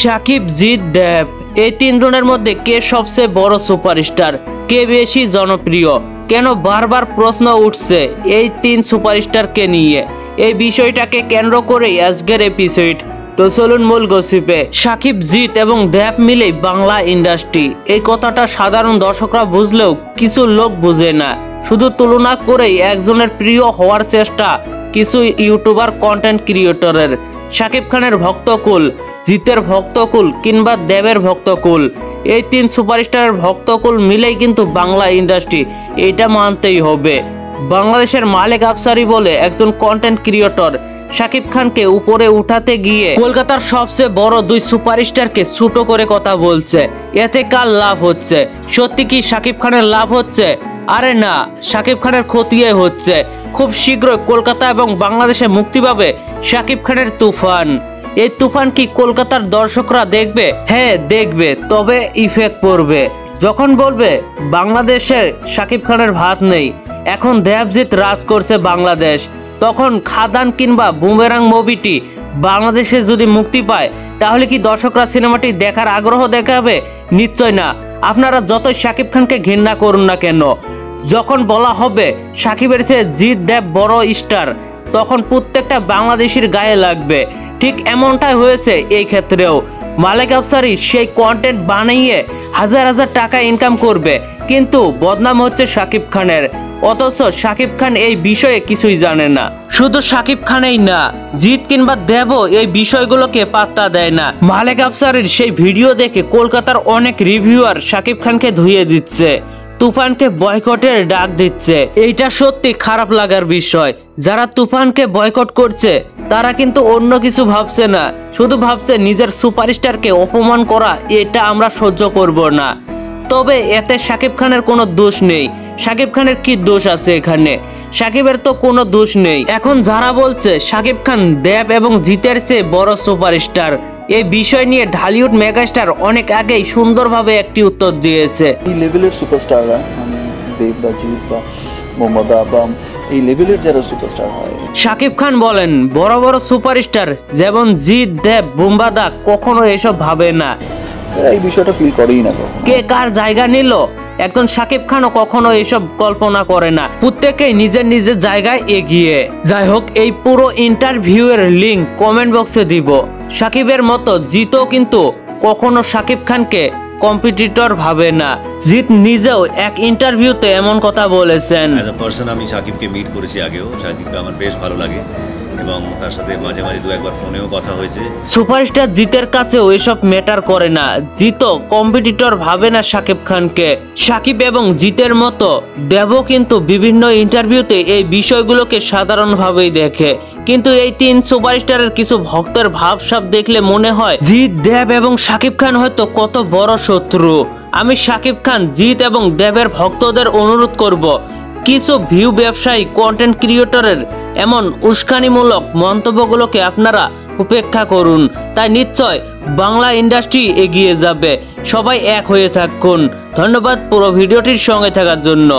সাকিব, জিৎ, দেব এই তিনজনের মধ্যে কে সবচেয়ে বড় সুপারস্টার, কে বেশি জনপ্রিয়, কেন বারবার প্রশ্ন উঠছে এই তিন সুপারস্টারকে নিয়ে? এই বিষয়টাকে কেন্দ্র করেই আজকের এপিসোড। তো চলুন মূল গসিপে। সাকিব, জিৎ এবং দেব মিলেই বাংলা ইন্ডাস্ট্রি, এই কথাটা সাধারণ দর্শকরা বুঝলেও কিছু লোক বুঝে না। শুধু তুলনা করেই একজনের প্রিয় হওয়ার চেষ্টা কিছু ইউটিউবার, কন্টেন্ট ক্রিয়েটরের। সাকিব খানের ভক্তকুল, জিতের ভক্তকুল কিংবা দেবের ভক্তকুল, এই তিন সুপারস্টারের ভক্তকুল মিলেই কিন্তু বাংলা ইন্ডাস্ট্রি, এটা মানতেই হবে। বাংলাদেশের মালেক আফসারি বলে একজন কন্টেন্ট ক্রিয়েটর সাকিব খানকে উপরে উঠাতে গিয়ে কলকাতার সবচেয়ে বড় দুই সুপারস্টারকে ছোট করে কথা বলছে। এতে কার লাভ হচ্ছে? সত্যি কি সাকিব খানের লাভ হচ্ছে? আরে না, সাকিব খানের ক্ষতি হচ্ছে। খুব শীঘ্রই কলকাতা এবং বাংলাদেশে মুক্তি পাবে সাকিব খানের তুফান। এই তুফান কি কলকাতার দর্শকরা দেখবে? হ্যাঁ দেখবে, তবে ইফেক্ট পড়বে। যখন বলবে বাংলাদেশে সাকিব খানের ভাত নেই, এখন দেবজিৎ রাজ করছে বাংলাদেশ, তখন খাদান কিংবা বুমেরাং মুভিটি বাংলাদেশে যদি মুক্তি পায়, তাহলে কি দর্শকরা সিনেমাটি দেখার আগ্রহ দেখাবে? নিশ্চয় না। আপনারা যতই সাকিব খানকে ঘৃণা করুন না কেন, যখন বলা হবে সাকিবের চেয়ে জিৎ, দেব বড় স্টার, তখন প্রত্যেকটা বাংলাদেশির গায়ে লাগবে। ঠিক এমনটাই হয়েছে এই ক্ষেত্রেও। মালেক আফসারি সেই কন্টেন্ট বানিয়ে হাজার হাজার টাকা ইনকাম করবে, কিন্তু বদনাম হচ্ছে সাকিব খানের। অথচ সাকিব খান এই বিষয়ে কিছুই জানে না। শুধু সাকিব খানেই না, জিৎ কিংবা দেবও এই বিষয়গুলোকে পাত্তা দেয় না। মালেক আফসারির সেই ভিডিও দেখে কলকাতার অনেক রিভিউয়ার সাকিব খানকে ধুয়ে দিচ্ছে, তুফানকে বয়কটের ডাক দিচ্ছে। এইটা সত্যি খারাপ লাগার বিষয়। যারা তুফানকে বয়কট করছে তারা কিন্তু অন্য কিছু ভাবছে না, শুধু ভাবছে নিজের সুপারস্টারকে অপমান করা, এটা আমরা সহ্য করব না। তবে এতে সাকিব খানের কোনো দোষ নেই। সাকিব খানের কি দোষ আছে এখানে? সাকিবের তো কোনো দোষ নেই। এখন যারা বলছে সাকিব খান দেব এবং জিতের চেয়ে বড় সুপারস্টার, এই বিষয় নিয়ে ঢালিউড মেগাস্টার অনেক আগেই সুন্দরভাবে একটি উত্তর দিয়েছে। এই লেভেলের সুপারস্টাররা, মানে দেব বা জিৎ বা মোহাম্মদা বা এই লেভেলের যারা সুপারস্টার হয়, সাকিব খান বলেন বড় বড় সুপারস্টার যেমন জিৎ, দেব, বুম্বাদা কখনো এসব ভাবে না। এই বিষয়টা ফিল করেই না কখনো। কে কার জায়গা নিল, একজন সাকিব খানও কখনো এসব কল্পনা করে না। প্রত্যেকেই নিজের নিজের জায়গায় এগিয়ে। যাই হোক, এই পুরো ইন্টারভিউয়ের লিংক কমেন্ট বক্সে দিব। সাকিবের মতো জিতও কিন্তু কখনো সাকিব খানকে কম্পিটিটর ভাবে না। জিৎ নিজেও এক ইন্টারভিউতে এমন কথা বলেছেন। অ্যাজ আ পার্সন আমি সাকিবকে মিট করেছি আগেও। সাকিবকে আমার বেশ ভালো লাগে এবং তার সাথে মাঝে মাঝে দু একবার ফোনেও কথা হয়েছে। সুপারস্টার জিতের কাছেও এসব ম্যাটার করে না। জিতও কম্পিটিটর ভাবে না সাকিব খানকে। সাকিব এবং জিতের মতো দেবও কিন্তু বিভিন্ন ইন্টারভিউতে এই বিষয়গুলোকে সাধারণভাবেই দেখে। কিন্তু এই তিন সুপারস্টারের কিছু ভক্তের ভাবসাব দেখলে মনে হয় জিৎ, দেব এবং সাকিব খান হয়তো কত বড় শত্রু। আমি সাকিব খান, জিৎ এবং দেবের ভক্তদের অনুরোধ করব, কিছু ভিউ ব্যবসায়ী, কন্টেন্ট ক্রিয়েটরের এমন উস্কানিমূলক মন্তব্যগুলোকে আপনারা উপেক্ষা করুন। তাই নিশ্চয় বাংলা ইন্ডাস্ট্রি এগিয়ে যাবে। সবাই এক হয়ে থাকুন। ধন্যবাদ পুরো ভিডিওটির সঙ্গে থাকার জন্য।